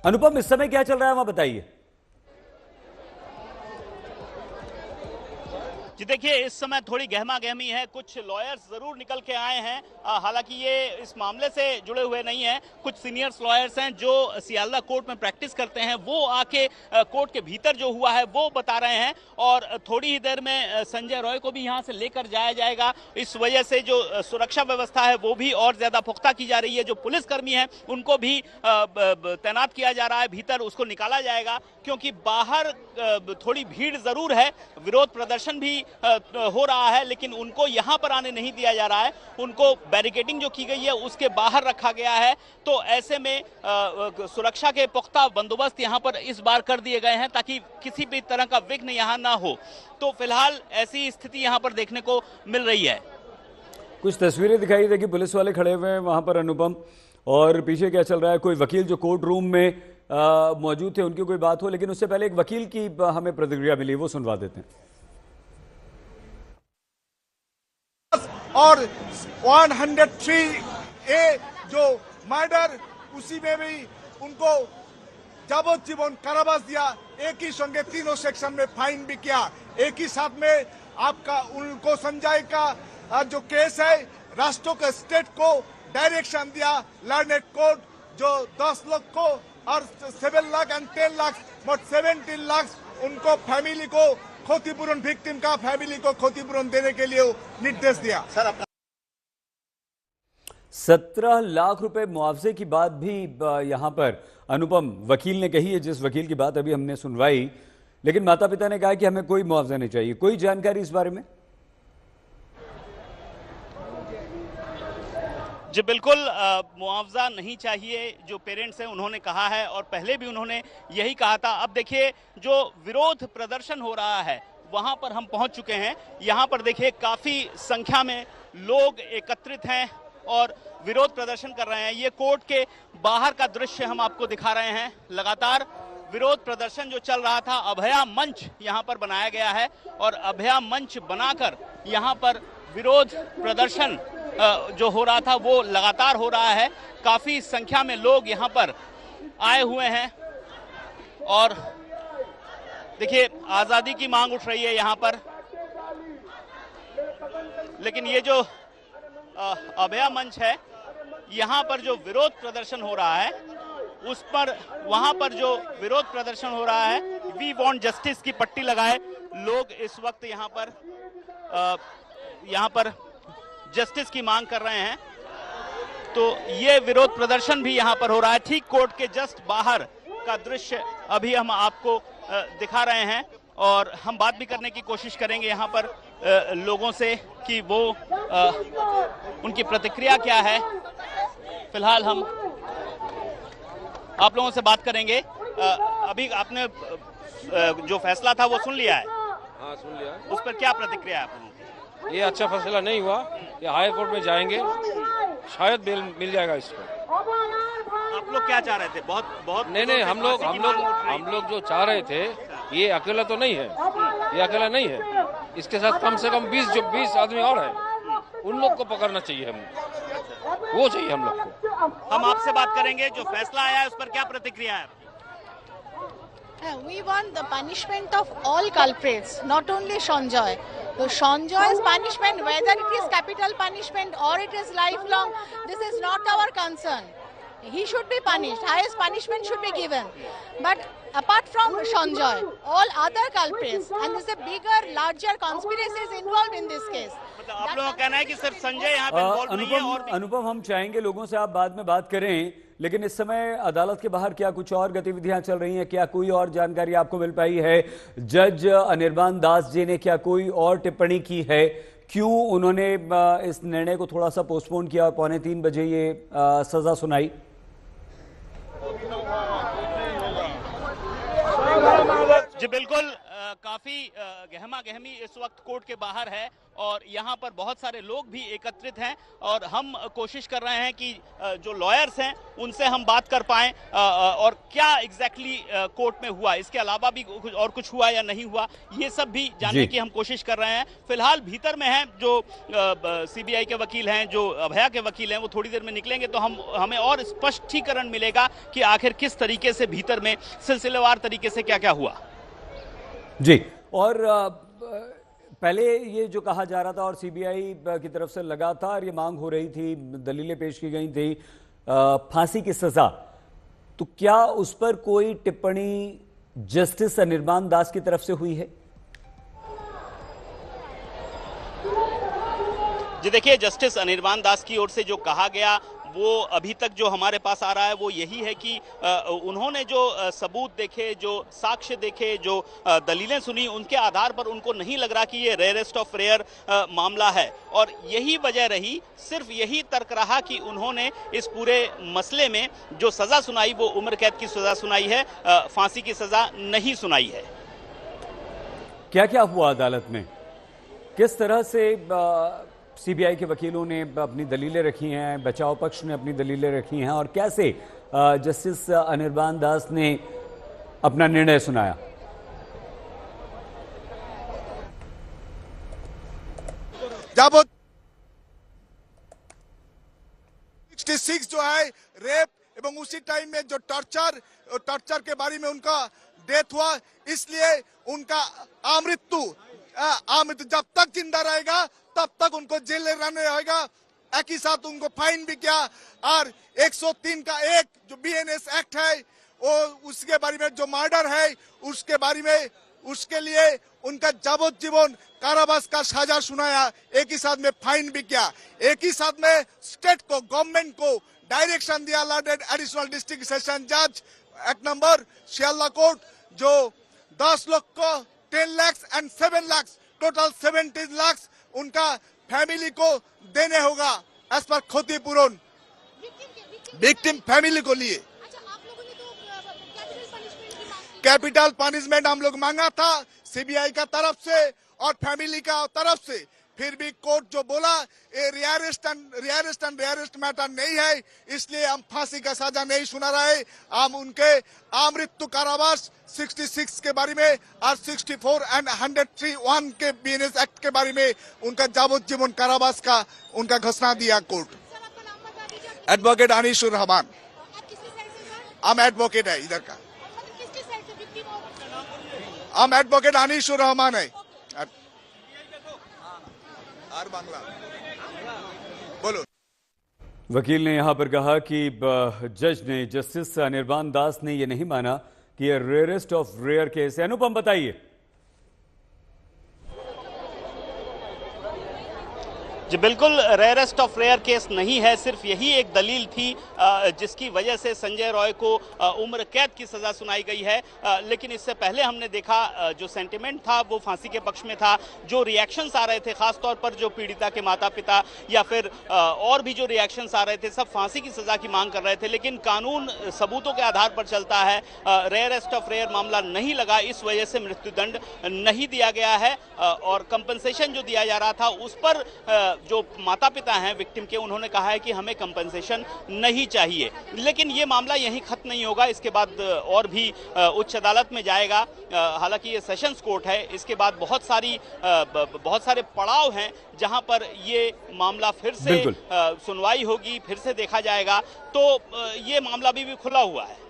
अनुपम, इस समय क्या चल रहा है वहां बताइए। जी देखिए, इस समय थोड़ी गहमा गहमी है। कुछ लॉयर्स जरूर निकल के आए हैं, हालांकि ये इस मामले से जुड़े हुए नहीं हैं। कुछ सीनियर्स लॉयर्स हैं जो सियालदा कोर्ट में प्रैक्टिस करते हैं, वो आके कोर्ट के भीतर जो हुआ है वो बता रहे हैं। और थोड़ी ही देर में संजय रॉय को भी यहाँ से लेकर जाया जाएगा। इस वजह से जो सुरक्षा व्यवस्था है वो भी और ज्यादा पुख्ता की जा रही है। जो पुलिसकर्मी हैं उनको भी तैनात किया जा रहा है, भीतर उसको निकाला जाएगा, क्योंकि बाहर थोड़ी भीड़ जरूर है। विरोध प्रदर्शन भी हो रहा है, लेकिन उनको यहां पर आने नहीं दिया जा रहा है। उनको बैरिकेडिंग जो की गई है उसके बाहर रखा गया है। तो ऐसे में सुरक्षा के पुख्ता बंदोबस्त यहां पर इस बार कर दिए गए हैं ताकि किसी भी तरह का विघ्न यहां ना हो। तो फिलहाल ऐसी स्थिति यहां पर देखने को मिल रही है। कुछ तस्वीरें दिखाई देखिए, पुलिस वाले खड़े हुए हैं वहां पर अनुपम, और पीछे क्या चल रहा है। कोई वकील जो कोर्ट रूम में मौजूद थे उनकी कोई बात हो, लेकिन उससे पहले एक वकील की हमें प्रतिक्रिया मिली, वो सुनवा देते हैं। और 103A जो मर्डर, उसी में भी उनको जाबोजीवन कारावास दिया। एक ही संगे तीनों सेक्शन में फाइन भी किया। एक ही साथ में आपका उनको संजय का जो केस है, राष्ट्रों के स्टेट को डायरेक्शन दिया। लर्नेड कोर्ट जो 10 लाख को और 7 लाख एंड 10 लाख मोट 17 लाख उनको फैमिली को क्षतिपूरण, विक्टिम का फैमिली को क्षतिपूरण देने के लिए निर्देश दिया। सर 17 लाख रुपए मुआवजे की बात भी यहां पर अनुपम वकील ने कही है, जिस वकील की बात अभी हमने सुनवाई। लेकिन माता पिता ने कहा कि हमें कोई मुआवजा नहीं चाहिए। कोई जानकारी इस बारे में? जी बिल्कुल, मुआवजा नहीं चाहिए जो पेरेंट्स हैं उन्होंने कहा है, और पहले भी उन्होंने यही कहा था। अब देखिए, जो विरोध प्रदर्शन हो रहा है वहां पर हम पहुंच चुके हैं। यहां पर देखिए काफी संख्या में लोग एकत्रित हैं और विरोध प्रदर्शन कर रहे हैं। ये कोर्ट के बाहर का दृश्य हम आपको दिखा रहे हैं। लगातार विरोध प्रदर्शन जो चल रहा था, अभया मंच यहां पर बनाया गया है, और अभया मंच बनाकर यहां पर विरोध प्रदर्शन जो हो रहा था वो लगातार हो रहा है। काफी संख्या में लोग यहां पर आए हुए हैं, और देखिए आजादी की मांग उठ रही है यहां पर। लेकिन ये जो अभया मंच है, यहां पर जो विरोध प्रदर्शन हो रहा है उस पर, वहां पर जो विरोध प्रदर्शन हो रहा है, वी वांट जस्टिस की पट्टी लगाए लोग इस वक्त यहां पर जस्टिस की मांग कर रहे हैं। तो ये विरोध प्रदर्शन भी यहां पर हो रहा है। ठीक कोर्ट के जस्ट बाहर का दृश्य अभी हम आपको दिखा रहे हैं, और हम बात भी करने की कोशिश करेंगे यहां पर लोगों से कि वो उनकी प्रतिक्रिया क्या है। फिलहाल हम आप लोगों से बात करेंगे। अभी आपने जो फैसला था वो सुन लिया है? हाँ, सुन लिया। उस पर क्या प्रतिक्रिया है आप लोगों की? ये अच्छा फैसला नहीं हुआ, ये हाई कोर्ट में जाएंगे, शायद बेल मिल जाएगा इसको। आप लोग क्या चाह रहे थे? बहुत नहीं, हम लोग जो चाह रहे थे, ये अकेला तो नहीं है, ये अकेला नहीं है। इसके साथ कम से कम 20 आदमी और हैं, उन लोग को पकड़ना चाहिए। हम वो चाहिए हम लोग को। हम आपसे बात करेंगे। जो फैसला आया है उस पर क्या प्रतिक्रिया है? We want the punishment of all culprits, not only Sanjay. So Sanjay's punishment, whether it is capital punishment or it is lifelong, this is not our concern. He should be punished. Highest punishment should be given. But apart from Sanjay, all other culprits, and there's a bigger, larger conspiracies involved in this case. मतलब आप लोगों का कहना है कि सिर्फ संजय यहाँ पे इन्वॉल्व नहीं है? और अनुपम, हम चाहेंगे लोगों से आप बाद में बात करें, लेकिन इस समय अदालत के बाहर क्या कुछ और गतिविधियां चल रही हैं? क्या कोई और जानकारी आपको मिल पाई है? जज अनिर्बान दास जी ने क्या कोई और टिप्पणी की है? क्यों उन्होंने इस निर्णय को थोड़ा सा पोस्टपोन किया और 2:45 बजे ये सजा सुनाई? जी बिल्कुल, काफी गहमा गहमी इस वक्त कोर्ट के बाहर है और यहाँ पर बहुत सारे लोग भी एकत्रित हैं और हम कोशिश कर रहे हैं कि जो लॉयर्स हैं उनसे हम बात कर पाएं और क्या एग्जैक्टली कोर्ट में हुआ, इसके अलावा भी कुछ हुआ या नहीं हुआ, ये सब भी जानने की हम कोशिश कर रहे हैं। फिलहाल भीतर में हैं जो सीबीआई के वकील हैं, जो अभया के वकील हैं, वो थोड़ी देर में निकलेंगे तो हमें और स्पष्टीकरण मिलेगा कि आखिर किस तरीके से भीतर में सिलसिलेवार तरीके से क्या क्या हुआ। जी, और पहले ये जो कहा जा रहा था और सीबीआई की तरफ से लगातार ये मांग हो रही थी, दलीलें पेश की गई थी फांसी की सजा, तो क्या उस पर कोई टिप्पणी जस्टिस अनिर्बान दास की तरफ से हुई है? जी देखिए, जस्टिस अनिर्बान दास की ओर से जो कहा गया वो अभी तक जो हमारे पास आ रहा है वो यही है कि उन्होंने जो सबूत देखे, जो साक्ष्य देखे, जो दलीलें सुनी, उनके आधार पर उनको नहीं लग रहा कि ये रेयरेस्ट ऑफ रेयर मामला है और यही वजह रही, सिर्फ यही तर्क रहा कि उन्होंने इस पूरे मसले में जो सजा सुनाई वो उम्र कैद की सजा सुनाई है, फांसी की सजा नहीं सुनाई है। क्या क्या हुआ अदालत में, किस तरह से सीबीआई के वकीलों ने अपनी दलीलें रखी हैं, बचाव पक्ष ने अपनी दलीलें रखी हैं और कैसे जस्टिस अनिर्बान दास ने अपना निर्णय सुनाया? जब 66 जो है रेप एवं उसी टाइम में जो टॉर्चर के बारे में उनका डेथ हुआ, इसलिए उनका अमृत्यु जब तक जिंदा रहेगा तब तक उनको जेल में रहने रहेगा। एक ही साथ उनको फाइन भी किया और 103 का एक जो बीएनएस एक्ट है वो उसके बारे में जो मर्डर है उसके बारे में उसके लिए उनका जाबोजीवन कारावास का सजा सुनाया, एक ही साथ में फाइन भी किया, एक ही साथ में स्टेट को गवर्नमेंट को डायरेक्शन दिया एडिशनल डिस्ट्रिक्ट सेशन जज 1 नंबर सियालदा कोर्ट जो 10 लाख को 10 लाख एंड 7 लाख टोटल 17 लाख उनका फैमिली को देने होगा एज पर क्षतिपूरण विक्टिम फैमिली को लिए। कैपिटल पनिशमेंट हम लोग मांगा था सीबीआई का तरफ से और फैमिली का तरफ से, फिर भी कोर्ट जो बोला ये रियरेस्ट मैटर नहीं है, इसलिए हम फांसी का सजा नहीं सुना रहे। हम उनके अमृत्यु कारावास 66 के बारे में और 64 एंड 103(1) के बीएनएस एक्ट के बारे में उनका जाबोजीवन कारावास का उनका घोषणा दिया कोर्ट। एडवोकेट अनीशुर रहमान, हम एडवोकेट है इधर का, हम एडवोकेट अनीशुर रहमान है। बांग्ला बोलो। वकील ने यहां पर कहा कि जज ने, जस्टिस अनिर्बान दास ने यह नहीं माना कि यह रेयरेस्ट ऑफ रेयर केस है। अनुपम बताइए। जी बिल्कुल, रेयरेस्ट ऑफ रेयर केस नहीं है, सिर्फ यही एक दलील थी जिसकी वजह से संजय रॉय को उम्र कैद की सजा सुनाई गई है। लेकिन इससे पहले हमने देखा जो सेंटिमेंट था वो फांसी के पक्ष में था, जो रिएक्शंस आ रहे थे खासतौर पर जो पीड़िता के माता पिता या फिर और भी जो रिएक्शंस आ रहे थे सब फांसी की सजा की मांग कर रहे थे। लेकिन कानून सबूतों के आधार पर चलता है, रेयरेस्ट ऑफ रेयर मामला नहीं लगा, इस वजह से मृत्युदंड नहीं दिया गया है और कंपनसेशन जो दिया जा रहा था उस पर जो माता पिता हैं विक्टिम के, उन्होंने कहा है कि हमें कंपनसेशन नहीं चाहिए। लेकिन ये मामला यहीं खत्म नहीं होगा, इसके बाद और भी उच्च अदालत में जाएगा। हालांकि ये सेशंस कोर्ट है, इसके बाद बहुत सारे पड़ाव हैं जहां पर ये मामला फिर से सुनवाई होगी, फिर से देखा जाएगा। तो ये मामला भी खुला हुआ है।